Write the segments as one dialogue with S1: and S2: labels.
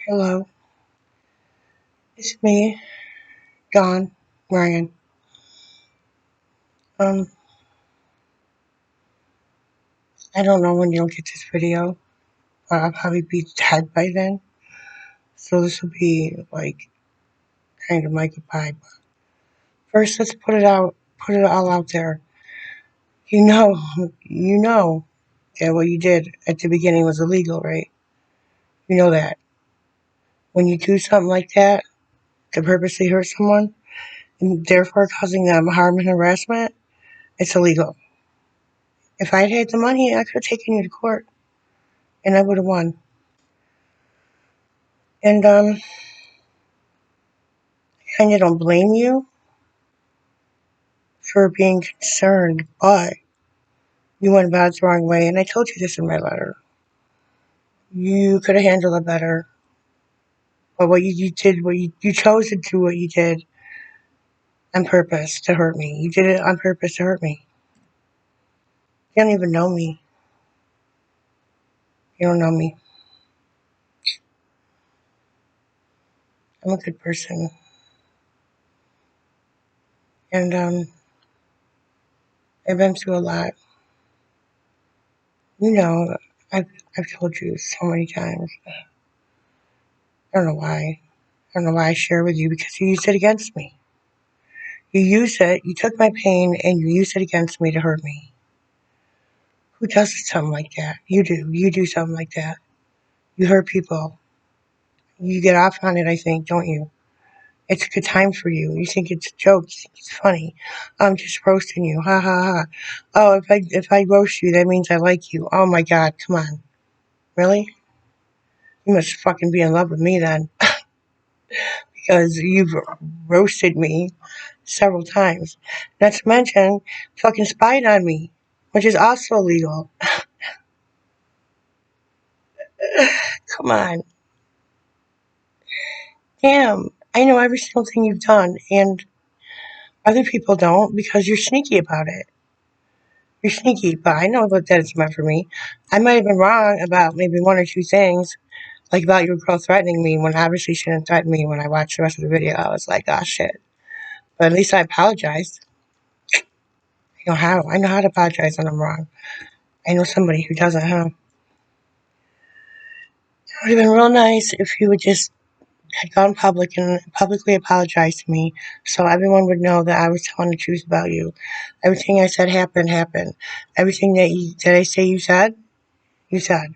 S1: Hello, it's me, Don Ryan. Um, I don't know when you'll get this video, but I'll probably be dead by then. So this will be like kind of my goodbye. But first, let's put it all out there. You know that what you did at the beginning was illegal, right? You know that when you do something like that to purposely hurt someone and therefore causing them harm and harassment, it's illegal. If I'd had the money, I could have taken you to court and I would have won. And kind of don't blame you for being concerned, but you went about it the wrong way. And I told you this in my letter. You could have handled it better. But you did, you chose to do what you did on purpose to hurt me. You did it on purpose to hurt me. You don't even know me. You don't know me. I'm a good person. And I've been through a lot. You know, I've, I've told you so many times. I don't know why. I don't know why I share with you because you used it against me. You used it, you took my pain and you used it against me to hurt me. Who does something like that? You do. You do something like that. You hurt people. You get off on it, I think, don't you? It's a good time for you. You think it's a joke. You think it's funny. I'm just roasting you. Ha ha ha. Oh, if I roast you, that means I like you. Oh my God, come on. Really? You must fucking be in love with me then. Because you've roasted me several times. Not to mention, fucking spied on me, which is also illegal. Come on. Damn. I know every single thing you've done, and other people don't because you're sneaky about it. You're sneaky, but I know that it's meant for me. I might have been wrong about maybe one or two things, like about your girl threatening me when obviously she didn't threaten me. When I watched the rest of the video, I was like, oh shit. But at least I apologized. I know how. I know how to apologize when I'm wrong. I know somebody who doesn't, huh? It would have been real nice if you would just had gone public and publicly apologized to me so everyone would know that I was telling the truth about you. Everything I said happened. Everything that I say you said, you said.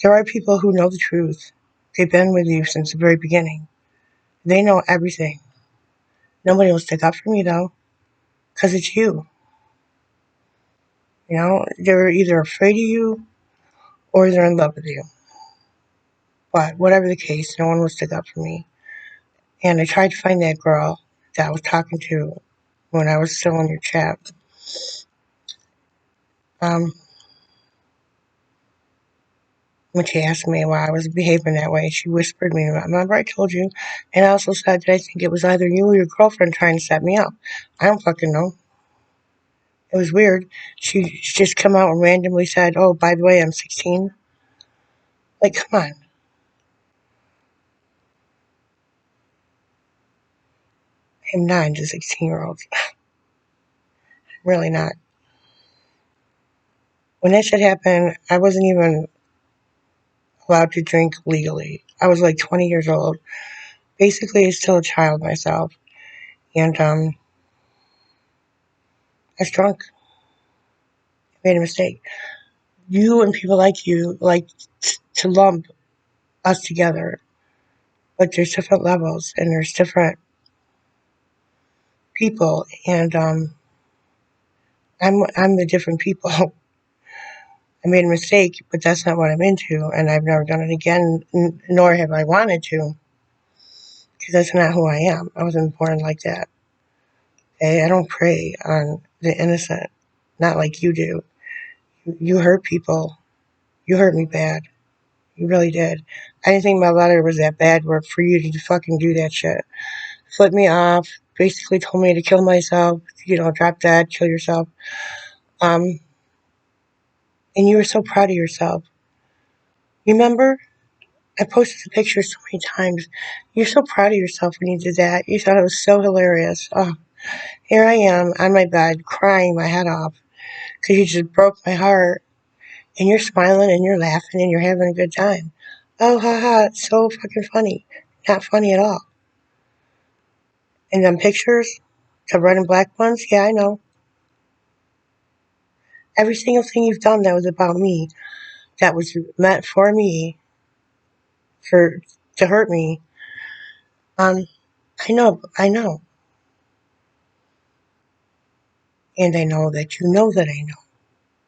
S1: There are people who know the truth. They've been with you since the very beginning. They know everything. Nobody will stick up for me though, because it's you. You know, they're either afraid of you or they're in love with you. But whatever the case, no one will stick up for me. And I tried to find that girl that I was talking to when I was still in your chat. Um, when she asked me why I was behaving that way, she whispered me, remember I told you? And I also said that I think it was either you or your girlfriend trying to set me up. I don't fucking know. It was weird. She just come out and randomly said, oh, by the way, I'm 16. Like, come on. I'm not into 16-year-olds. Really not. When that shit happened, I wasn't even allowed to drink legally. I was like 20 years old. Basically, still a child myself. And I was drunk. I made a mistake. You and people like you like to lump us together. But there's different levels and there's different people. And I'm the different people. I made a mistake, but that's not what I'm into, and I've never done it again, nor have I wanted to, because that's not who I am. I wasn't born like that. Okay? I don't prey on the innocent, not like you do. You hurt people. You hurt me bad. You really did. I didn't think my letter was that bad for you to fucking do that shit. Flip me off, basically told me to kill myself, drop dead, kill yourself. Um, and you were so proud of yourself. You remember? I posted the picture so many times. You're so proud of yourself when you did that. You thought it was so hilarious. Oh, here I am on my bed crying my head off because you just broke my heart. And you're smiling and you're laughing and you're having a good time. Oh, haha, it's so fucking funny. Not funny at all. And them pictures, the red and black ones, yeah, I know. Every single thing you've done that was about me, that was meant for me, for to hurt me. Um, I know, and I know that you know that I know.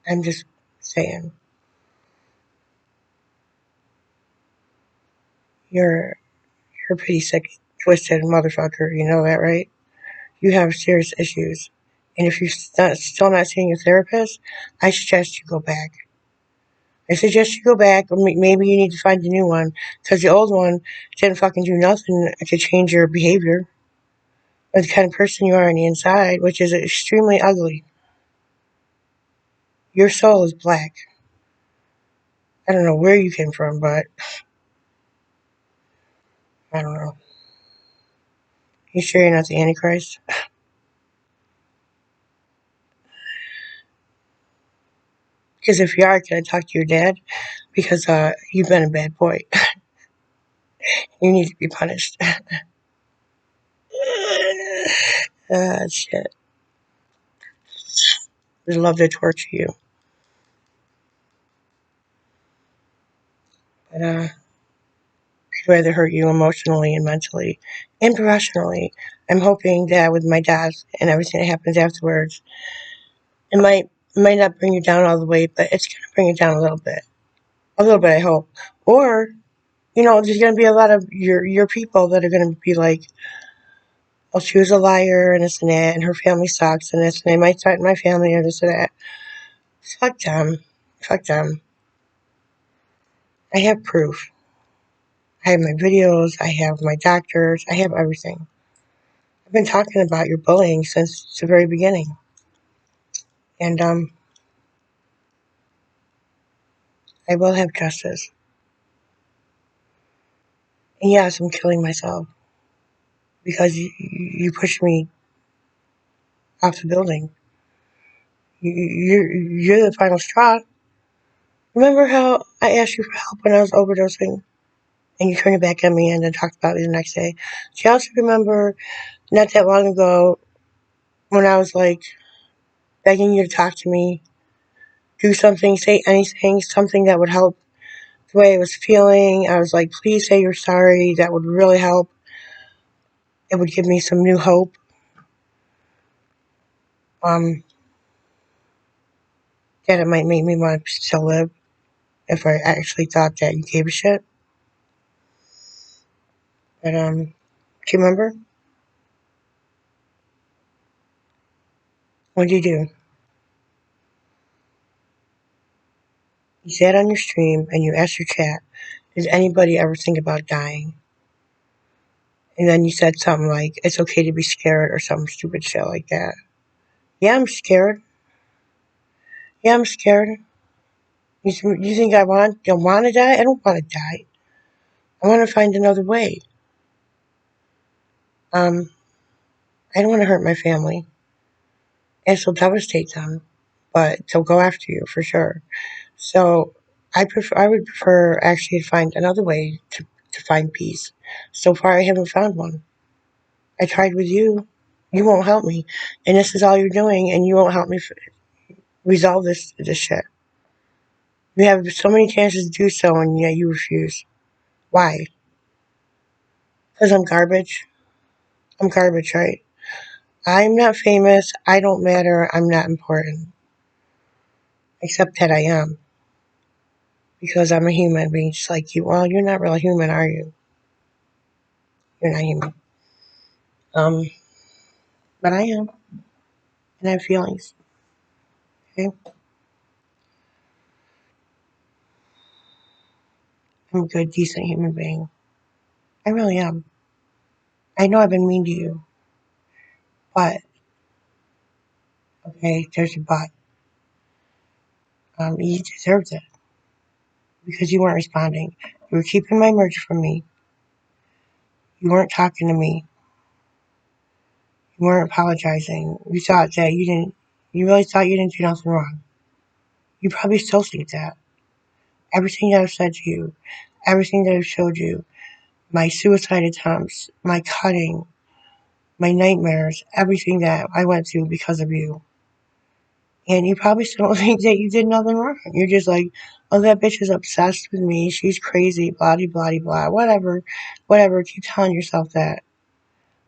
S1: I'm just saying, you're you're a pretty sick, twisted motherfucker. You know that, right? You have serious issues, and if you're still not seeing a therapist, I suggest you go back. I suggest you go back, or maybe you need to find a new one, because the old one didn't fucking do nothing to change your behavior or the kind of person you are on the inside, which is extremely ugly. Your soul is black. I don't know where you came from, but I don't know. You sure you're not the Antichrist? Because if you are, can I talk to your dad? Because you've been a bad boy. You need to be punished. Shit. I'd love to torture you. But I'd rather hurt you emotionally and mentally and professionally. I'm hoping that with my death and everything that happens afterwards, it might not bring you down all the way, but it's gonna bring you down a little bit. A little bit, I hope. Or, there's gonna be a lot of your people that are gonna be like, oh, she was a liar and this and that, and her family sucks and this, and they might threaten my family or this or that. Fuck them. Fuck them. I have proof. I have my videos, I have my doctors, I have everything. I've been talking about your bullying since the very beginning. And I will have justice. And yes, I'm killing myself because you pushed me off the building. You're the final straw. Remember how I asked you for help when I was overdosing? And you turned it back on me and then talked about me the next day. Do you also remember not that long ago when I was like begging you to talk to me, do something, say anything, something that would help the way I was feeling? I was like, please say you're sorry. That would really help. It would give me some new hope. Um, that it might make me want to still live if I actually thought that you gave a shit. But do you remember? What did you do? You sat on your stream and you asked your chat, does anybody ever think about dying? And then you said something like, it's okay to be scared or some stupid shit like that. Yeah, I'm scared. Yeah, I'm scared. You think don't want to die? I don't want to die. I want to find another way. Um, I don't want to hurt my family. It'll devastate them, but they'll go after you for sure. So I would prefer actually to find another way to find peace. So far, I haven't found one. I tried with you. You won't help me, and this is all you're doing, and you won't help me resolve this shit. You have so many chances to do so, and yet you refuse. Why? Because I'm garbage. I'm garbage, right? I'm not famous. I don't matter. I'm not important. Except that I am. Because I'm a human being just like you. Well, you're not really human, are you? You're not human. Um, but I am. And I have feelings. Okay? I'm a good, decent human being. I really am. I know I've been mean to you. But, okay, there's a but. You deserved it. Because you weren't responding. You were keeping my merch from me. You weren't talking to me. You weren't apologizing. You thought that you didn't, you really thought you didn't do nothing wrong. You probably still think that. Everything that I've said to you, everything that I've showed you, my suicide attempts, my cutting, my nightmares, everything that I went through because of you. And you probably still don't think that you did nothing wrong. You're just like, oh, that bitch is obsessed with me. She's crazy, blah, blah, blah, blah. Whatever, whatever. Keep telling yourself that.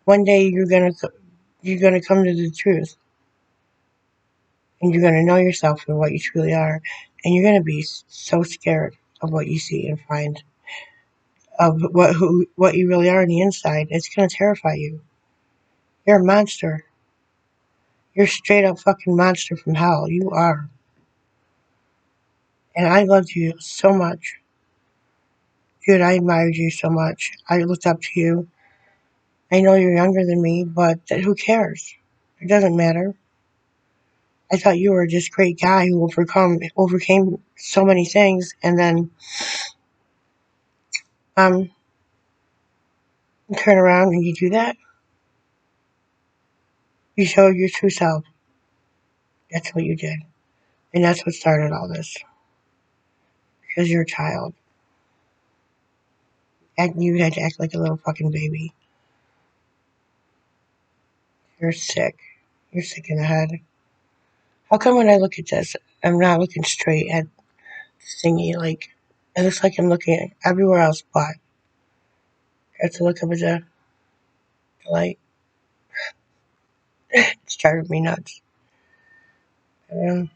S1: One day you're gonna come to the truth, and you're gonna know yourself for what you truly are, and you're gonna be so scared of what you see and find of what you really are on the inside. It's gonna terrify you. You're a monster. You're a straight up fucking monster from hell. You are. And I loved you so much. Dude, I admired you so much. I looked up to you. I know you're younger than me, but who cares? It doesn't matter. I thought you were just a great guy who overcame so many things, and then um turn around and you do that. You showed your true self. That's what you did, and that's what started all this. Because you're a child, and you had to act like a little fucking baby. You're sick. You're sick in the head. How come when I look at this, I'm not looking straight at the thingy? Like it looks like I'm looking everywhere else but. I have to look up at the light. It's driving me nuts. Um,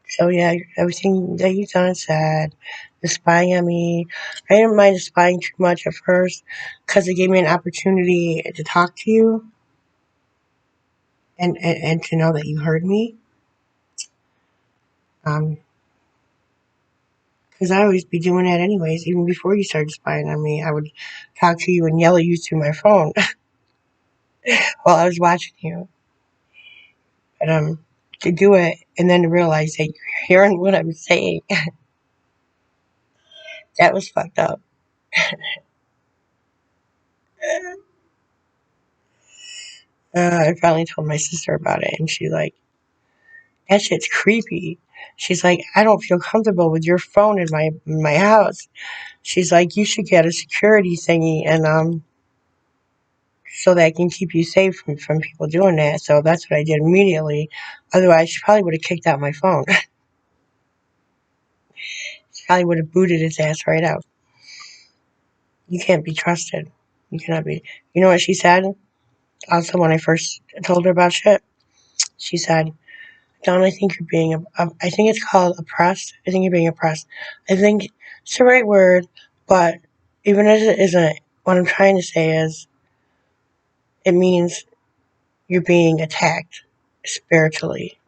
S1: so yeah, everything that you've done is sad. The spying on me, I didn't mind the spying too much at first because it gave me an opportunity to talk to you and to know that you heard me. Um, because I always be doing that anyways. Even before you started spying on me, I would talk to you and yell at you through my phone while I was watching you. But to do it and then to realize that you're hearing what I'm saying, that was fucked up. I finally told my sister about it, and she's like, "That shit's creepy." She's like, "I don't feel comfortable with your phone in my house." She's like, "You should get a security thingy, and so that can keep you safe from people doing that." So that's what I did immediately. Otherwise, she probably would have kicked out my phone. She probably would have booted his ass right out. You can't be trusted. You cannot be. You know what she said? Also, when I first told her about shit, she said, Don, I think you're being, I think it's called oppressed. I think you're being oppressed. I think it's the right word, but even if it isn't, what I'm trying to say is it means you're being attacked spiritually.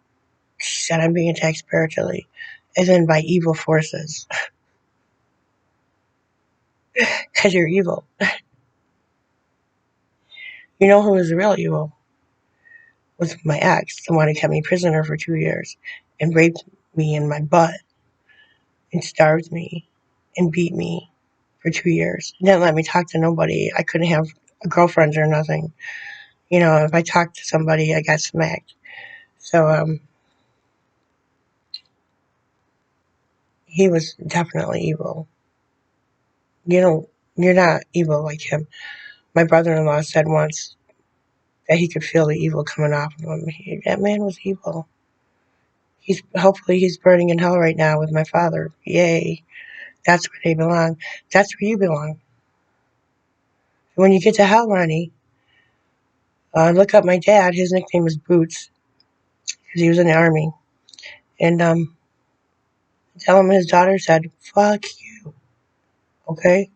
S1: She said, I'm being attacked spiritually, as in by evil forces, because you're evil. You know who was the real evil? Was my ex, the one who kept me prisoner for 2 years and raped me in my butt and starved me and beat me for 2 years. He didn't let me talk to nobody. I couldn't have a girlfriend or nothing. You know, if I talked to somebody, I got smacked. So, he was definitely evil. You know, you're not evil like him. My brother-in-law said once that he could feel the evil coming off of him. That man was evil. Hopefully he's burning in hell right now with my father. Yay. That's where they belong. That's where you belong. When you get to hell, Ronnie, look up my dad. His nickname was Boots because he was in the army. And tell him his daughter said, fuck you, okay?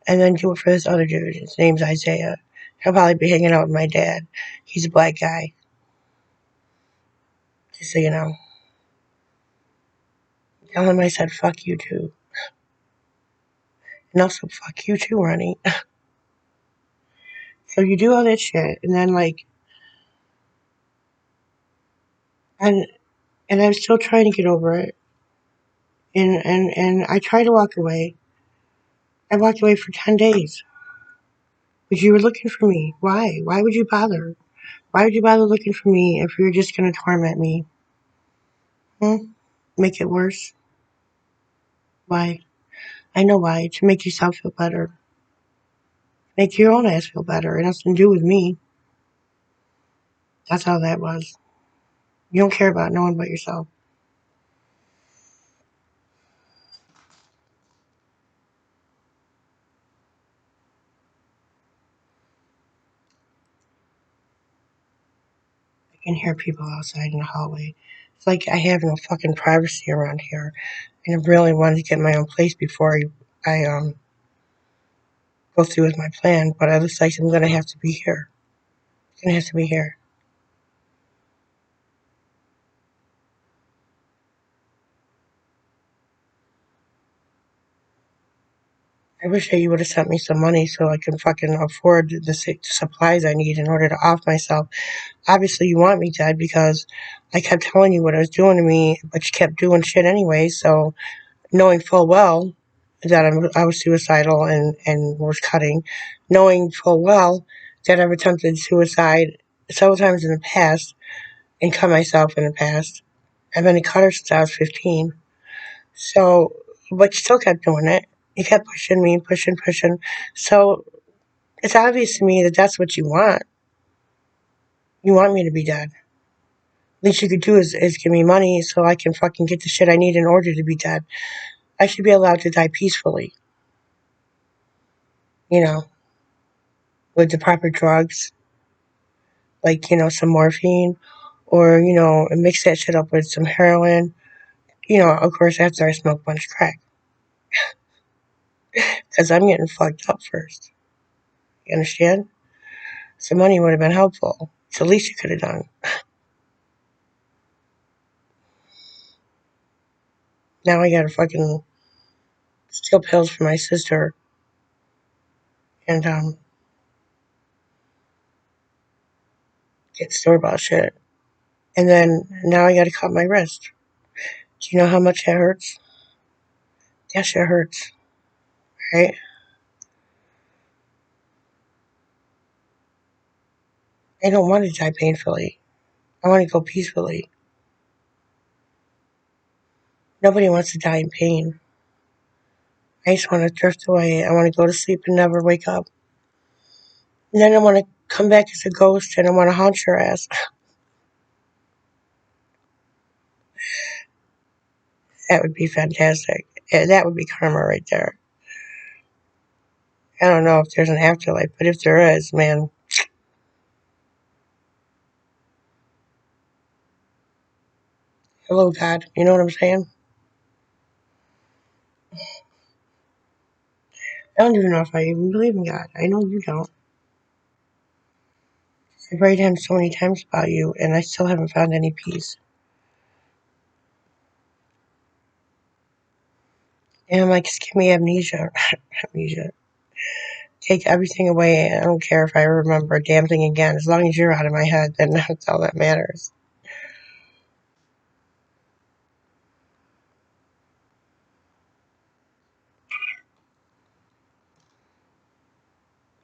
S1: And then do it for this other dude. His name's Isaiah. He'll probably be hanging out with my dad. He's a black guy. Just so you know. Tell him I said fuck you too. And also fuck you too, Ronnie. So you do all that shit and then like and and I'm still trying to get over it. And I try to walk away. I walked away for 10 days. But you were looking for me. Why? Why would you bother? Why would you bother looking for me if you're just going to torment me? Hmm? Make it worse? Why? I know why. To make yourself feel better. Make your own ass feel better. It has nothing to do with me. That's how that was. You don't care about no one but yourself. I can hear people outside in the hallway. It's like I have no fucking privacy around here. And I really wanted to get my own place before I go through with my plan. But it looks like I'm going to have to be here. I'm going to have to be here. I wish that you would have sent me some money so I can fucking afford the supplies I need in order to off myself. Obviously, you want me dead because I kept telling you what I was doing to me, but you kept doing shit anyway. So, knowing full well that I was suicidal and was cutting, knowing full well that I've attempted suicide several times in the past and cut myself in the past. I've been a cutter since I was 15. So, but you still kept doing it. You kept pushing me, pushing, pushing. So, it's obvious to me that that's what you want. You want me to be dead. Least you could do is give me money so I can fucking get the shit I need in order to be dead. I should be allowed to die peacefully, you know, with the proper drugs, like, some morphine, or, mix that shit up with some heroin. Of course, after I smoke a bunch of crack, because I'm getting fucked up first. You understand? Some money would have been helpful. It's the least you could have done. Now I gotta fucking steal pills for my sister and get store-bought shit. And then now I gotta cut my wrist. Do you know how much that hurts? That shit hurts, right? I don't want to die painfully. I want to go peacefully. Nobody wants to die in pain. I just want to drift away. I want to go to sleep and never wake up. And then I want to come back as a ghost and I want to haunt your ass. That would be fantastic. Yeah, that would be karma right there. I don't know if there's an afterlife, but if there is, man, hello, God. You know what I'm saying? I don't even know if I even believe in God. I know you don't. I've prayed to him so many times about you, and I still haven't found any peace. And I'm like, just give me amnesia. Amnesia. Take everything away. I don't care if I remember a damn thing again. As long as you're out of my head, then that's all that matters.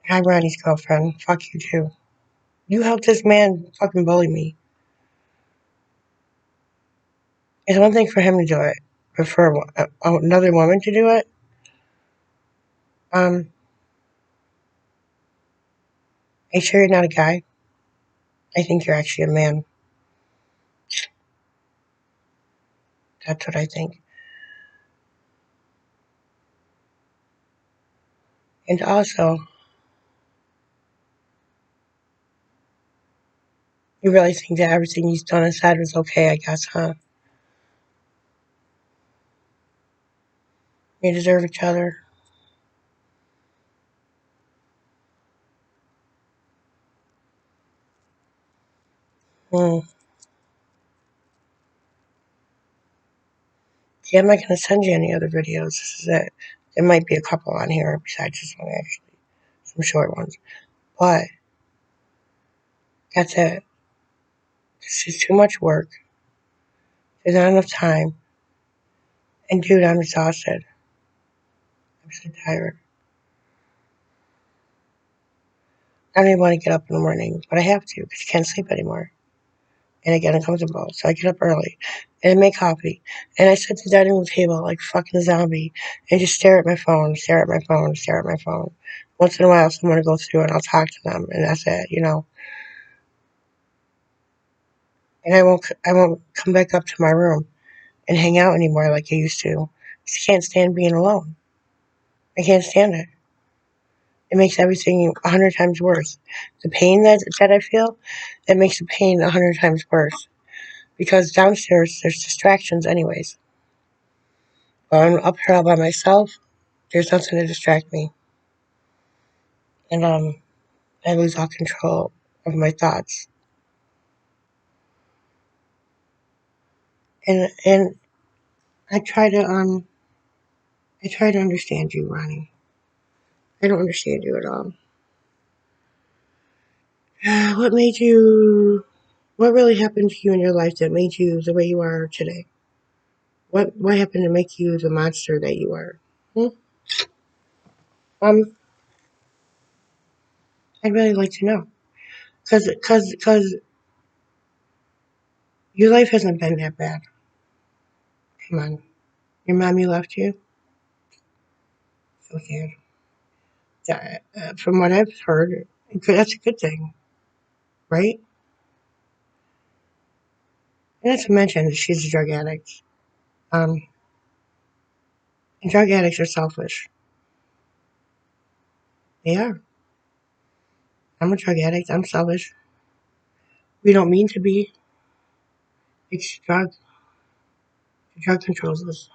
S1: I'm Ronnie's girlfriend. Fuck you too. You helped this man fucking bully me. It's one thing for him to do it, but for another woman to do it, are you sure you're not a guy? I think you're actually a man. That's what I think. And also, you really think that everything he's done and said was okay, I guess, huh? You deserve each other. Hmm. See, I'm not going to send you any other videos. This is it. There might be a couple on here besides this one, actually. Some short ones. But that's it. This is too much work. There's not enough time. And dude, I'm exhausted. I'm so tired. I don't even want to get up in the morning, but I have to because I can't sleep anymore. And I get uncomfortable, so I get up early and I make coffee. And I sit at the dining room table like a fucking zombie and just stare at my phone, stare at my phone, stare at my phone. Once in a while, someone will go through and I'll talk to them, and that's it. And I won't come back up to my room and hang out anymore like I used to. I can't stand being alone. I can't stand it. It makes everything 100 times worse. The pain that I feel, it makes the pain 100 times worse. Because downstairs there's distractions anyways. When I'm up here all by myself, there's nothing to distract me. And I lose all control of my thoughts. And I try to understand you, Ronnie. I don't understand you at all. What made you what really happened to you in your life that made you the way you are today? What happened to make you the monster that you are? Hmm? Um, I'd really like to know. Cause your life hasn't been that bad. Come on. Your mommy left you? So sad. From what I've heard, that's a good thing, right? And not to mention that she's a drug addict. Um, and drug addicts are selfish. They are. I'm a drug addict. I'm selfish. We don't mean to be. It's drug. The drug controls us.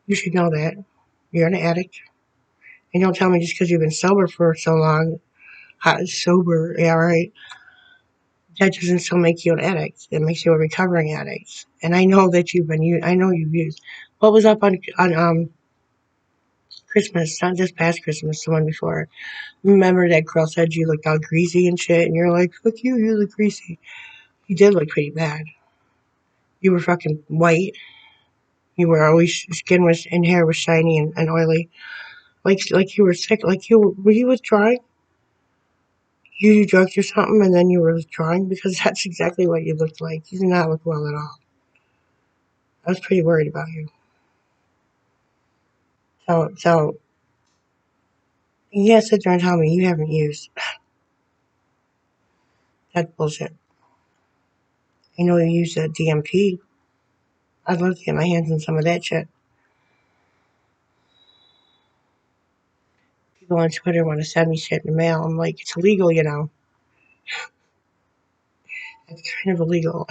S1: You should know that. You're an addict. And don't tell me just because you've been sober for so long, sober, yeah, right, that doesn't still make you an addict. It makes you a recovering addict. And I know that I know you've used. What was up on Christmas, not just past Christmas, the one before? Remember that girl said you looked all greasy and shit, and you're like, fuck you, you look greasy. You did look pretty bad. You were fucking white. You were always, skin was, and hair was shiny and oily. Like you were sick, like were you withdrawing? You drugged or something and then you were withdrawing? Because that's exactly what you looked like. You did not look well at all. I was pretty worried about you. So you can't sit there and tell me you haven't used. That's bullshit. I know you used a DMP. I'd love to get my hands on some of that shit. People on Twitter want to send me shit in the mail. I'm like, it's illegal. It's kind of illegal.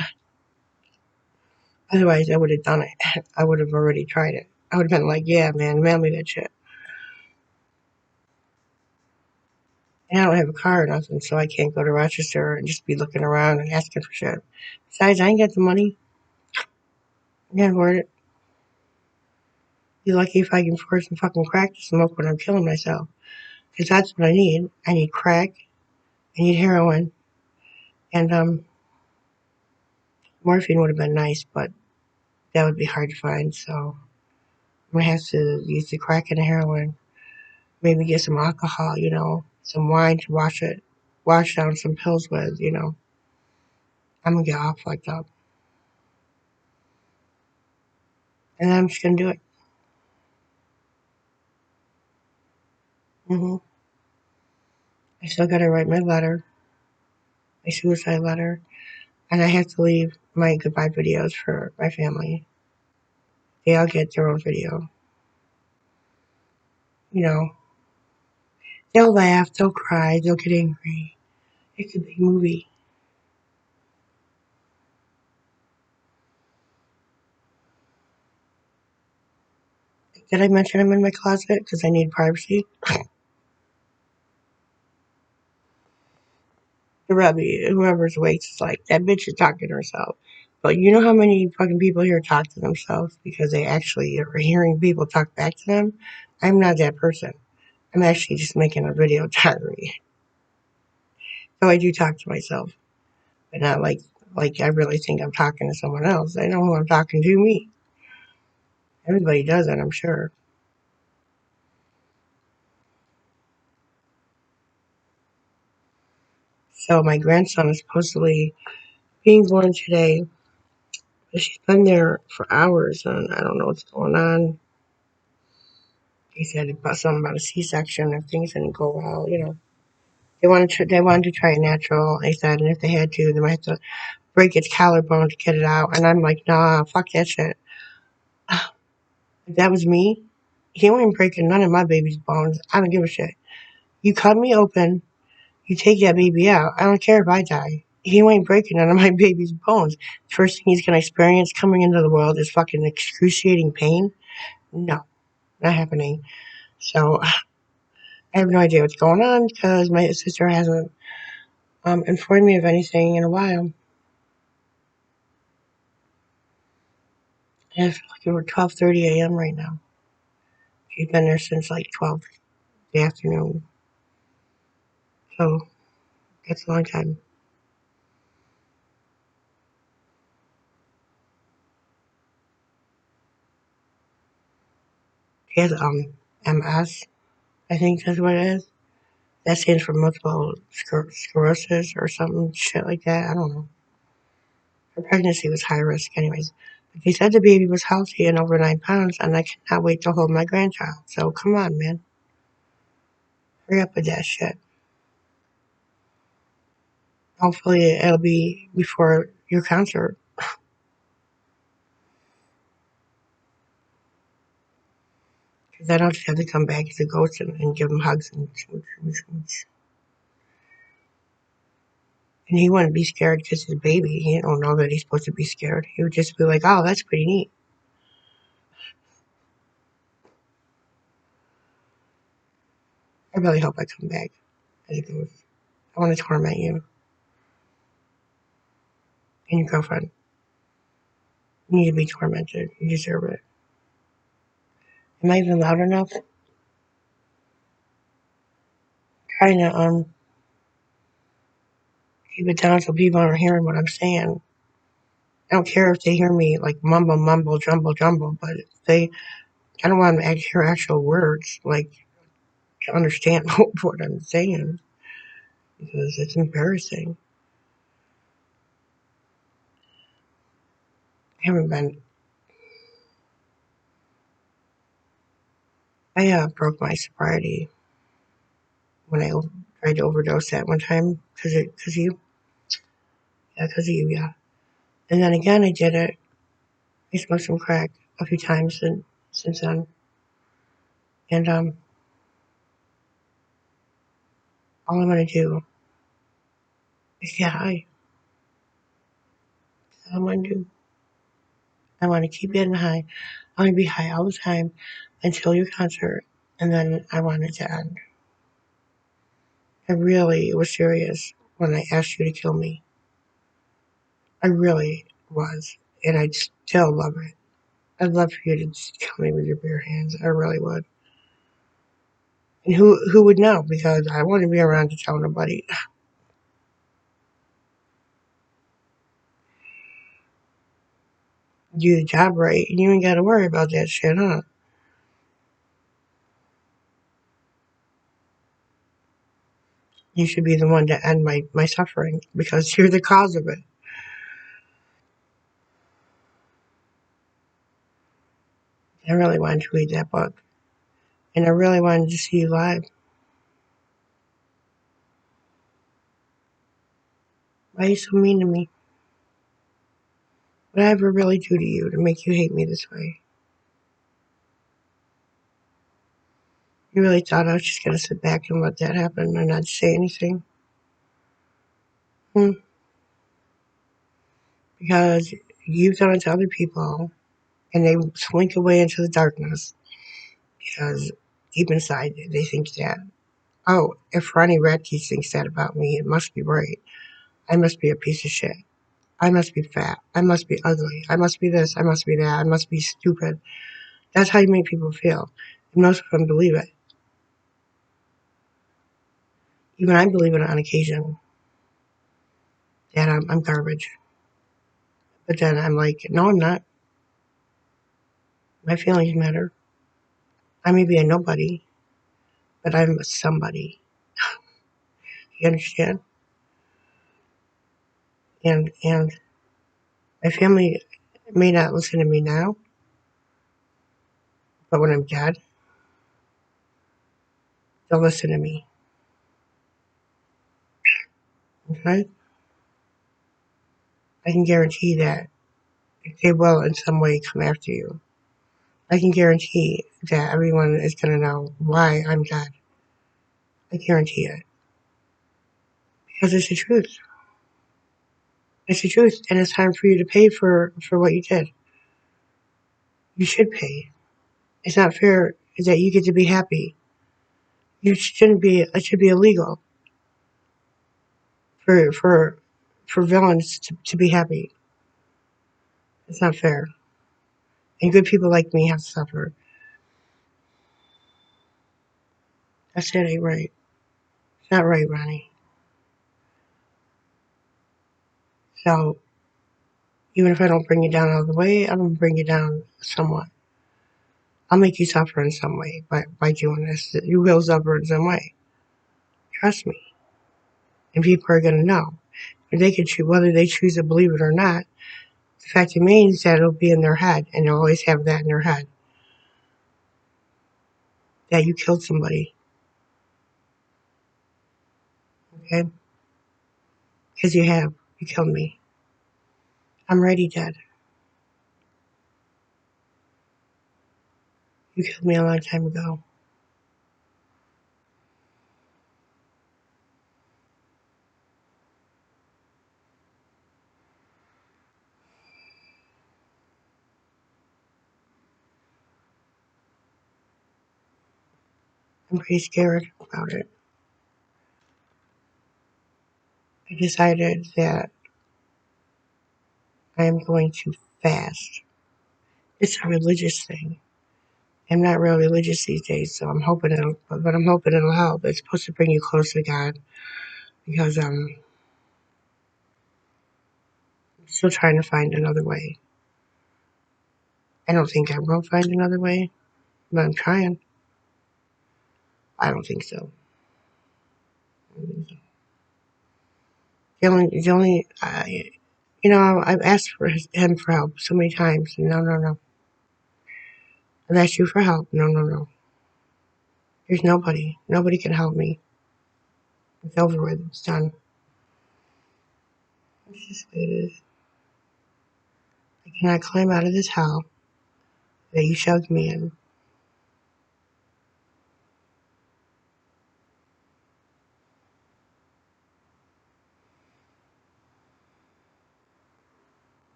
S1: Otherwise, I would have done it. I would have already tried it. I would have been like, yeah, man, mail me that shit. And I don't have a car or nothing, so I can't go to Rochester and just be looking around and asking for shit. Besides, I ain't got the money. I can't afford it. Be lucky if I can afford some fucking crack to smoke when I'm killing myself. Because that's what I need. I need crack. I need heroin. And morphine would have been nice, but that would be hard to find. So I'm gonna have to use the crack and the heroin. Maybe get some alcohol, some wine to wash down some pills with. I'm gonna get all fucked up, and I'm just gonna do it. hmm I still gotta write my letter, my suicide letter, and I have to leave my goodbye videos for my family. They all get their own video. You know, they'll laugh, they'll cry, they'll get angry. It's a big movie. Did I mention I'm in my closet because I need privacy? The Rebbe, whoever's waits is like, that bitch is talking to herself. But you know how many fucking people here talk to themselves because they actually are hearing people talk back to them? I'm not that person. I'm actually just making a video diary. So I do talk to myself, but not like I really think I'm talking to someone else. I know who I'm talking to, me. Everybody does it, I'm sure. So my grandson is supposedly being born today. But she's been there for hours, and I don't know what's going on. He said something about a C-section if things didn't go well. They wanted to try it natural. They said, and if they had to, they might have to break its collarbone to get it out. And I'm like, nah, fuck that shit. If that was me, he ain't breaking none of my baby's bones. I don't give a shit. You cut me open, you take that baby out. I don't care if I die. He ain't breaking none of my baby's bones. First thing he's gonna experience coming into the world is fucking excruciating pain. No, not happening. So I have no idea what's going on because my sister hasn't informed me of anything in a while. And it's like over 12:30 a.m. right now. She's been there since like 12 the afternoon. So that's a long time. She has MS, I think that's what it is. That stands for multiple sclerosis or something shit like that. I don't know. Her pregnancy was high risk, anyways. But they said the baby was healthy and over 9 pounds, and I cannot wait to hold my grandchild. So come on, man, hurry up with that shit. Hopefully, it'll be before your concert, because I don't just have to come back as a ghost and give him hugs and smooch, smooch, smooch. And he wouldn't be scared because he's a baby. He don't know that he's supposed to be scared. He would just be like, "Oh, that's pretty neat." I really hope I come back as a ghost. I want to torment you and your girlfriend. You need to be tormented. You deserve it. Am I even loud enough? Trying to keep it down so people aren't hearing what I'm saying. I don't care if they hear me like mumble, mumble, jumble, jumble, but I don't want them to hear actual words, like to understand what I'm saying because it's embarrassing. I haven't been. I broke my sobriety when I tried to overdose that one time because you, yeah, because of you, yeah. And then again, I did it. I smoked some crack a few times since then, and all I want to do is get high. That's all I want to do. I want to keep getting high. I want to be high all the time until your concert, and then I want it to end. I really was serious when I asked you to kill me. I really was, and I'd still love it. I'd love for you to just kill me with your bare hands. I really would. And who would know? Because I wouldn't be around to tell nobody. Do the job right, and you ain't got to worry about that shit, huh? You should be the one to end my suffering because you're the cause of it. I really wanted to read that book, and I really wanted to see you live. Why are you so mean to me? What did I ever really do to you to make you hate me this way? You really thought I was just gonna sit back and let that happen and not say anything? Hmm. Because you've done it to other people, and they slink away into the darkness because deep inside they think that, oh, if Ronnie Radke thinks that about me, it must be right. I must be a piece of shit. I must be fat. I must be ugly. I must be this. I must be that. I must be stupid. That's how you make people feel. And most of them believe it. Even I believe it on occasion that I'm garbage. But then I'm like, no, I'm not. My feelings matter. I may be a nobody, but I'm a somebody. You understand? And my family may not listen to me now, but when I'm dead, they'll listen to me. Okay? I can guarantee that they will in some way come after you. I can guarantee that everyone is going to know why I'm dead. I guarantee it. Because it's the truth. It's the truth. And it's time for you to pay for what you did. You should pay. It's not fair that you get to be happy. You shouldn't be, it should be illegal for villains to be happy. It's not fair. And good people like me have to suffer. That's it, ain't right. It's not right, Ronnie. So even if I don't bring you down all the way, I'm gonna bring you down somewhat. I'll make you suffer in some way by doing this. You will suffer in some way. Trust me. And people are gonna know. And they can choose whether they choose to believe it or not. The fact remains that it'll be in their head, and they'll always have that in their head. That you killed somebody. Okay? Because you have. You killed me. I'm already dead. You killed me a long time ago. I'm pretty scared about it. I decided that I am going to fast. It's a religious thing. I'm not real religious these days, so I'm hoping but I'm hoping it'll help. It's supposed to bring you closer to God because I'm still trying to find another way. I don't think I will find another way, but I'm trying. I don't think so. The only, I've asked for him for help so many times. No, no, no. I've asked you for help. No, no, no. There's nobody. Nobody can help me. It's over with. It's done. It's just the way it is. I cannot climb out of this hell that you shoved me in.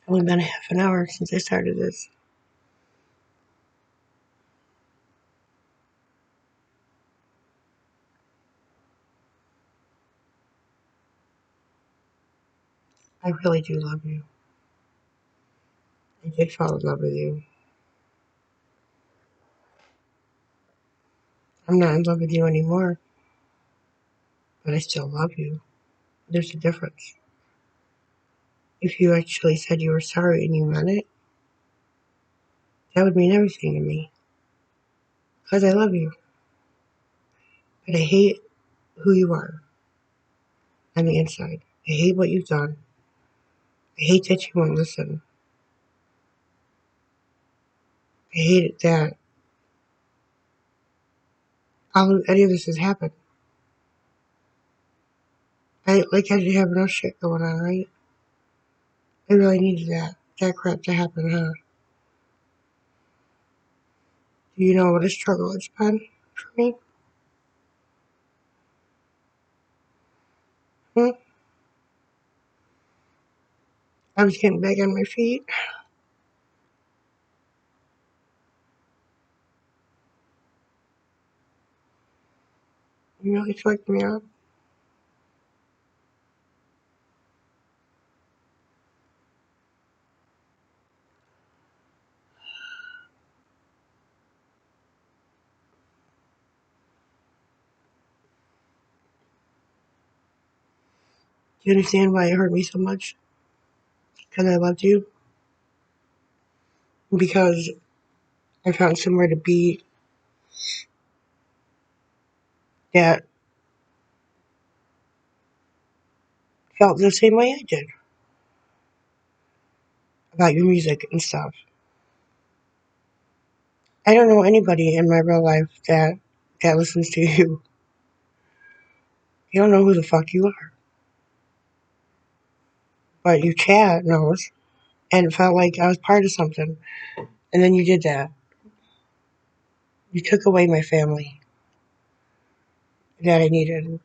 S1: It's only been a half an hour since I started this. I really do love you. I did fall in love with you. I'm not in love with you anymore, but I still love you. There's a difference. If you actually said you were sorry and you meant it, that would mean everything to me. Because I love you. But I hate who you are on the inside. I hate what you've done. I hate that you won't listen. I hate it that any of this has happened. I didn't have no shit going on, right? I really needed that crap to happen, huh? Do you know what a struggle it's been for me? Hmm? I was getting back on my feet. You really fucked me up. Do you understand why it hurt me so much? Because I loved you. Because I found somewhere to be that felt the same way I did about your music and stuff. I don't know anybody in my real life that listens to you. You don't know who the fuck you are. But your chat knows and it felt like I was part of something. And then you did that. You took away my family that I needed.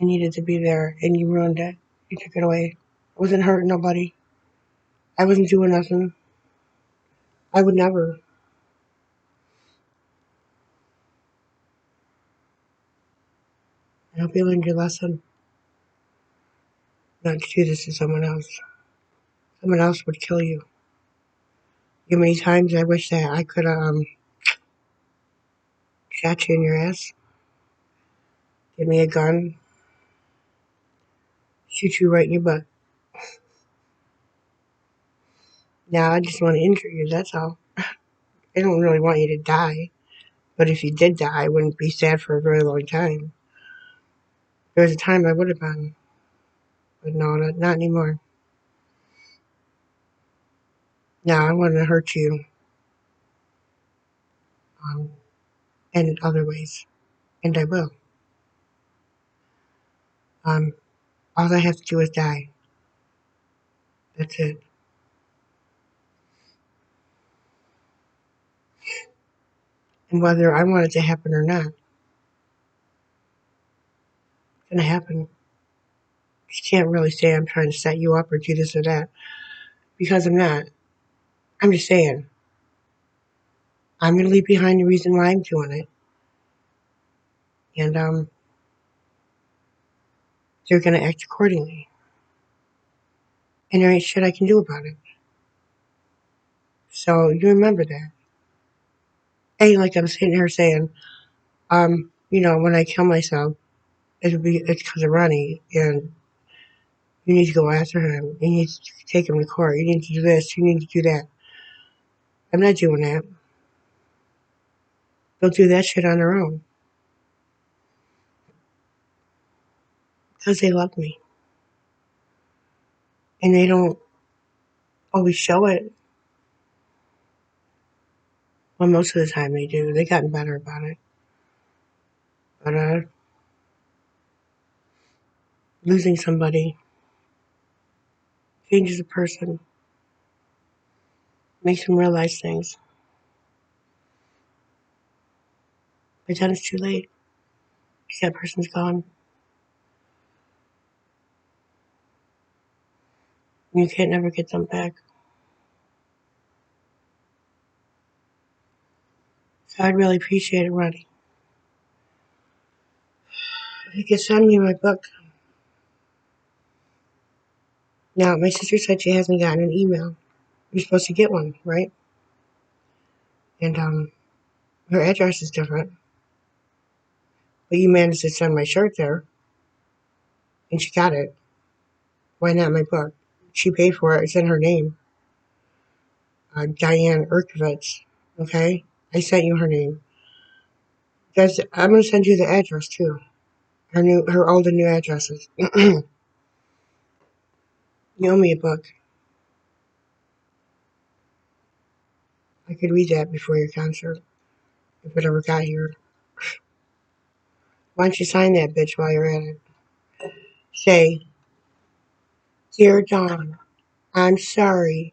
S1: I needed to be there and you ruined it. You took it away. I wasn't hurting nobody. I wasn't doing nothing. I would never. I hope you learned your lesson. Not to do this to someone else. Someone else would kill you. You know many times I wish that I could have shot you in your ass, give me a gun, shoot you right in your butt. Now I just want to injure you, that's all. I don't really want you to die. But if you did die, I wouldn't be sad for a very long time. There was a time I would have been. But no, not anymore. Now I want to hurt you um, in other ways. And I will. Um, all I have to do is die. That's it. And whether I want it to happen or not, it's going to happen. You can't really say I'm trying to set you up or do this or that. Because I'm not. I'm just saying. I'm going to leave behind the reason why I'm doing it. And they're going to act accordingly. And there ain't shit I can do about it. So you remember that. Ain't like I'm sitting here saying, when I kill myself, it's because of Ronnie, and you need to go after him. You need to take him to court. You need to do this. You need to do that. I'm not doing that. They'll do that shit on their own because they love me, and they don't always show it. Well, most of the time they do. They gotten better about it. But losing somebody changes a person, makes them realize things. By the time it's too late, because that person's gone. And you can't never get them back. So I'd really appreciate it, Ronnie. If you could send me my book. Now, my sister said she hasn't gotten an email. You're supposed to get one, right? And her address is different. But you managed to send my shirt there, and she got it. Why not my book? She paid for it. It's in her name. Diane Urkovitz. Okay? I sent you her name. I'm going to send you the address, too. Her old and new addresses. You owe me a book. I could read that before your concert, if it ever got here. Why don't you sign that bitch while you're at it? Say, Dear Dawn, I'm sorry.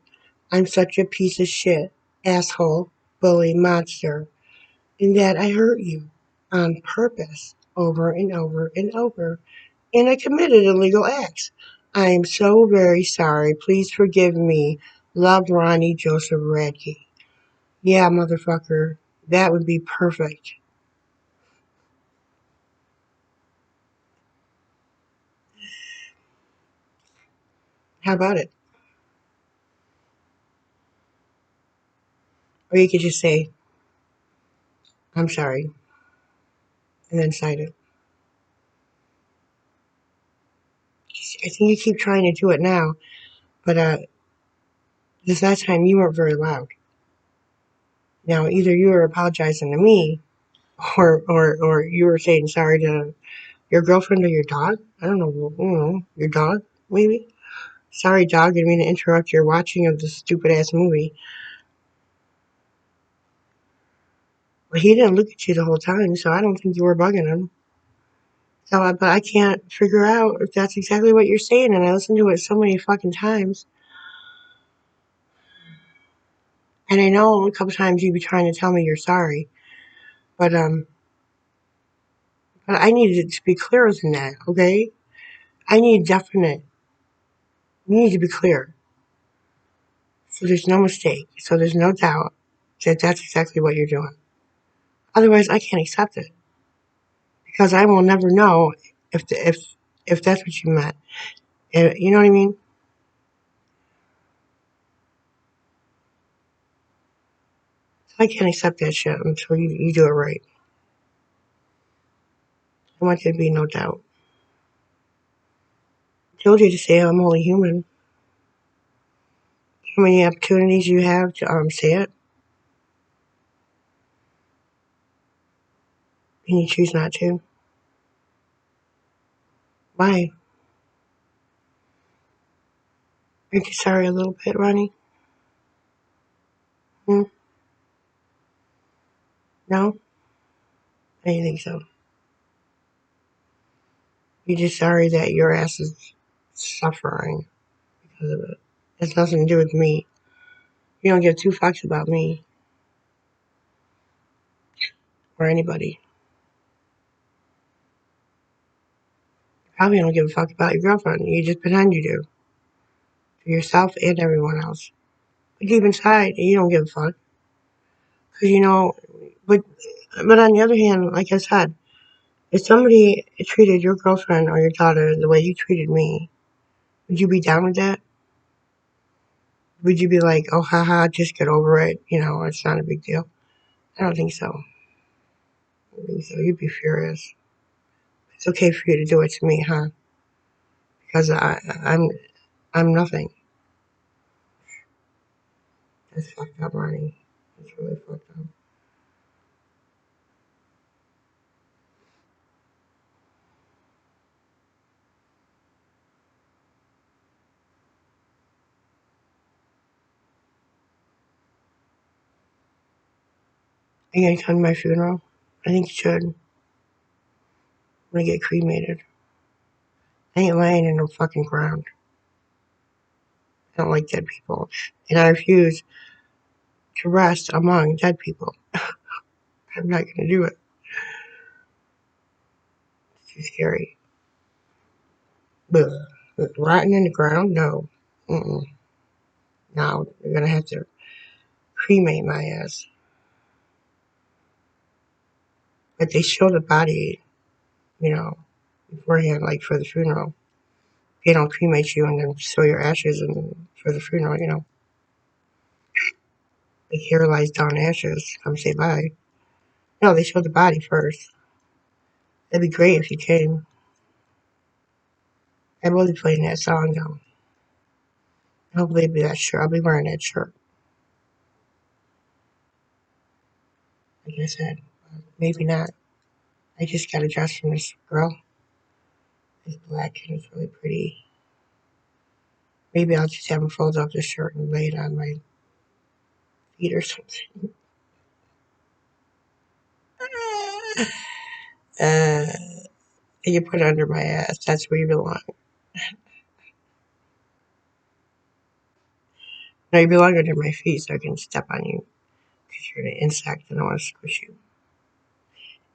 S1: I'm such a piece of shit, asshole, bully, monster, and that I hurt you on purpose over and over and over, and I committed illegal acts. I am so very sorry. Please forgive me. Love, Ronnie Joseph Radke. Yeah, motherfucker, that would be perfect. How about it? Or you could just say, I'm sorry, and then sign it. I think you keep trying to do it now, but this last time you weren't very loud. Now, either you were apologizing to me, or you were saying sorry to Your girlfriend or your dog? I don't know, your dog, maybe? Sorry, dog, I didn't mean to interrupt your watching of this stupid ass movie. But he didn't look at you the whole time, so I don't think you were bugging him. So, but I can't figure out if that's exactly what you're saying, and I listened to it so many fucking times. And I know a couple times you'd be trying to tell me you're sorry, but but I need it to be clearer than that, okay? I need definite. You need to be clear, so there's no mistake, so there's no doubt that that's exactly what you're doing. Otherwise, I can't accept it because I will never know if the, if that's what you meant. You know what I mean? So I can't accept that shit until you do it right. I want there to be no doubt. I told you to say I'm only human. How many opportunities you have to say it, and you choose not to? Why? Aren't you sorry a little bit, Ronnie? Hmm? No? I didn't think so. You're just sorry that your ass is suffering because of it. It has nothing to do with me. You don't give two fucks about me or anybody. You probably don't give a fuck about your girlfriend. You just pretend you do. For yourself and everyone else. But deep inside, you don't give a fuck. Because you know, but, but on the other hand, like I said, if somebody treated your girlfriend or your daughter the way you treated me, would you be down with that? Would you be like, oh, haha, just get over it? You know, it's not a big deal. I don't think so. I don't think so. You'd be furious. It's okay for you to do it to me, huh? Because I'm nothing. That's fucked up, Ronnie. That's really fucked up. Are you gonna come to my funeral? I think you should. I'm gonna get cremated. I ain't laying in no fucking ground. I don't like dead people. And I refuse to rest among dead people. I'm not gonna do it. It's too scary. But rotting in the ground? No. Mm-mm. No, you're gonna have to cremate my ass. But they show the body, you know, beforehand, like for the funeral. They don't cremate you and then show your ashes and for the funeral, you know. Like here lies down ashes. Come say bye. No, they show the body first. That'd be great if you came. I will be playing that song though. Hopefully it'll be that shirt. I'll be wearing that shirt. Like I said, maybe not. I just got a dress from this girl. It's black and it's really pretty. Maybe I'll just have him fold up the shirt and lay it on my feet or something. Uh, and you put it under my ass. That's where you belong. No, you belong under my feet so I can step on you. Because you're an insect and I want to squish you.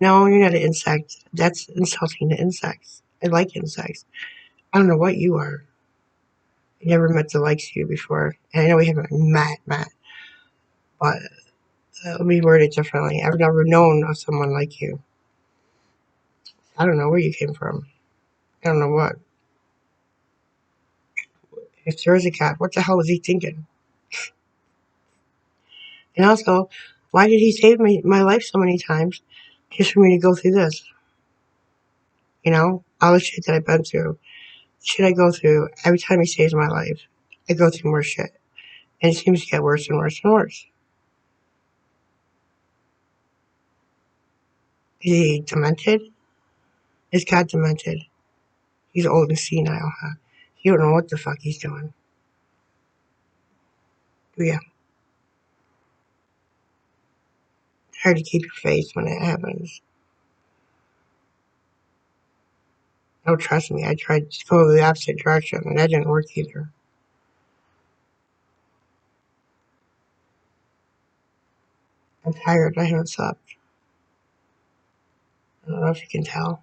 S1: No, you're not an insect. That's insulting to insects. I like insects. I don't know what you are. I never met the likes of you before. And I know we haven't met, but let me word it differently. I've never known of someone like you. I don't know where you came from. I don't know what. If there is a God, what the hell was he thinking? And also, why did he save my life so many times just for me to go through this? You know, all the shit that I've been through, shit I go through, every time he saves my life, I go through more shit. And it seems to get worse and worse and worse. Is he demented? Is God demented? He's old and senile, huh? He don't know what the fuck he's doing. Yeah. It's hard to keep your face when it happens. Oh, trust me, I tried to go the opposite direction, and that didn't work either. I'm tired. I haven't slept. I don't know if you can tell.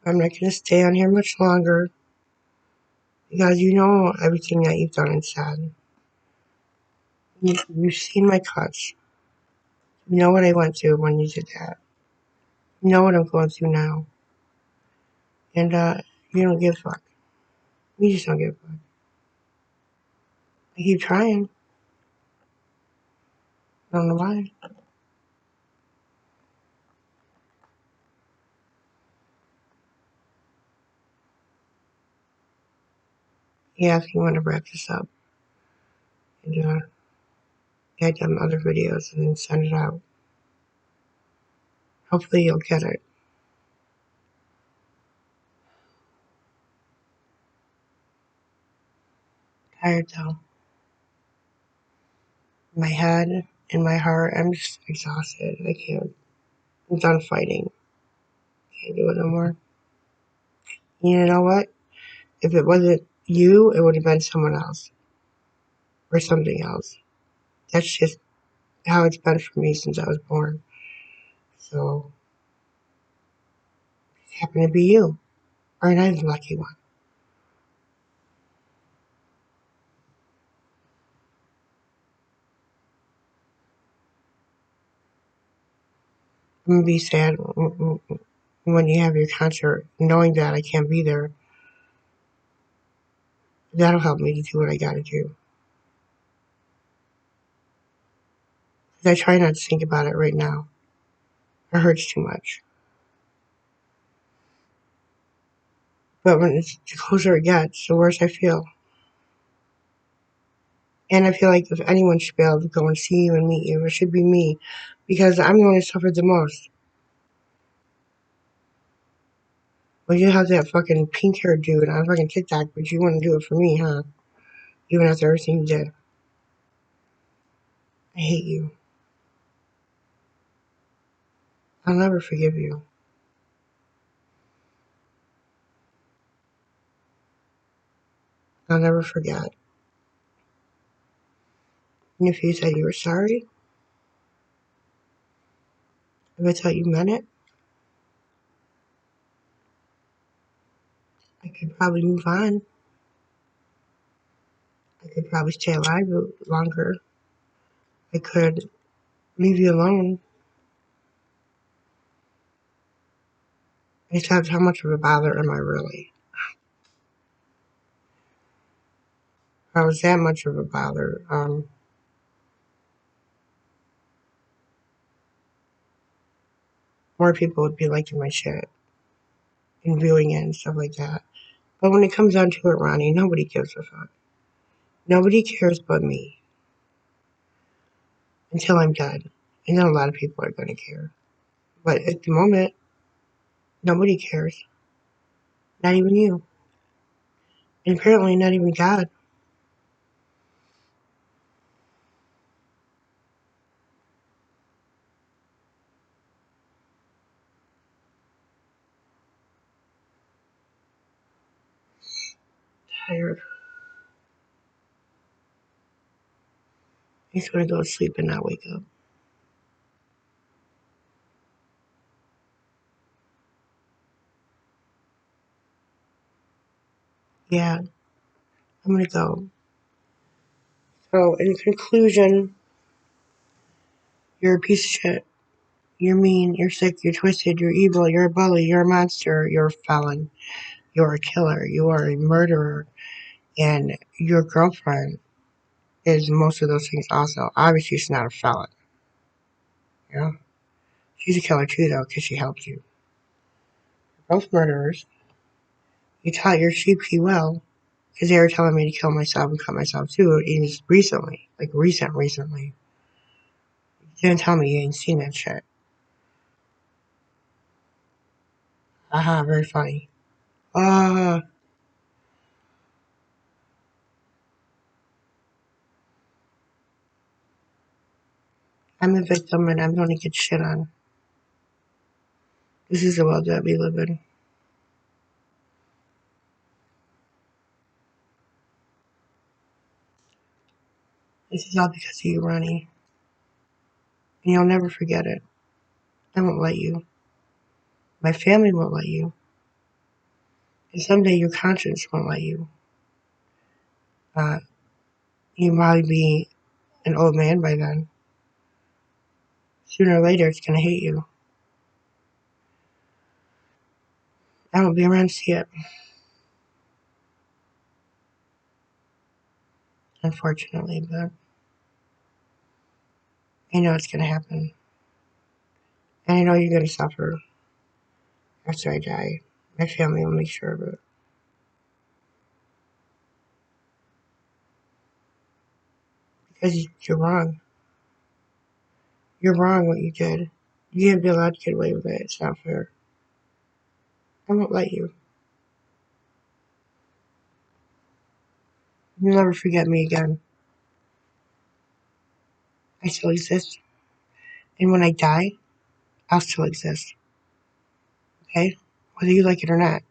S1: I'm not going to stay on here much longer because you know everything that you've done and said. You've seen my cuts. You know what I went through when you did that. You know what I'm going through now. And you don't give a fuck. You just don't give a fuck. I keep trying. I don't know why. Yeah, if you want to wrap this up and add them other videos and then send it out. Hopefully you'll get it. Tired though. My head and my heart, I'm just exhausted. I can't. I'm done fighting. Can't do it no more. You know what? If it wasn't you, it would have been someone else or something else. That's just how it's been for me since I was born. So it happened to be you. Aren't I the lucky one? I'm gonna be sad when you have your concert, knowing that I can't be there. That'll help me to do what I gotta do. 'Cause I try not to think about it right now. It hurts too much. But when it's the closer it gets, the worse I feel. And I feel like if anyone should be able to go and see you and meet you, it should be me. Because I'm the one who suffered the most. Well, you have that fucking pink haired dude on fucking TikTok, but you wouldn't do it for me, huh? Even after everything you did. I hate you. I'll never forgive you. I'll never forget. And if you said you were sorry, if I thought you meant it, I could probably move on. I could probably stay alive longer. I could leave you alone. Except how much of a bother am I really? If I was that much of a bother, more people would be liking my shit and viewing it and stuff like that. But when it comes down to it, Ronnie, nobody gives a fuck. Nobody cares but me until I'm dead. And then a lot of people are going to care. But at the moment, nobody cares. Not even you. And apparently not even God. Tired. He's going to go to sleep and not wake up. Yeah, I'm going to go. So, in conclusion, you're a piece of shit. You're mean, you're sick, you're twisted, you're evil, you're a bully, you're a monster, you're a felon, you're a killer, you are a murderer, and your girlfriend is most of those things also. Obviously, she's not a felon. You know? She's a killer too, though, because she helped you. You're both murderers. You taught your sheep well, because they were telling me to kill myself and cut myself too, even recently. Like, recently. You didn't tell me you ain't seen that shit. Haha, very funny. Uh, I'm a victim and I'm going to get shit on. This is the world that we live in. This is all because of you, Ronnie. And you'll never forget it. I won't let you. My family won't let you. And someday your conscience won't let you. Uh, you might be an old man by then. Sooner or later, it's going to hate you. I won't be around to see it, unfortunately, but I know it's going to happen. And I know you're going to suffer after I die. My family will make sure of it. Because you're wrong. You're wrong what you did. You can't be allowed to get away with it. It's not fair. I won't let you. You'll never forget me again. I still exist. And when I die, I'll still exist. Okay? Whether you like it or not.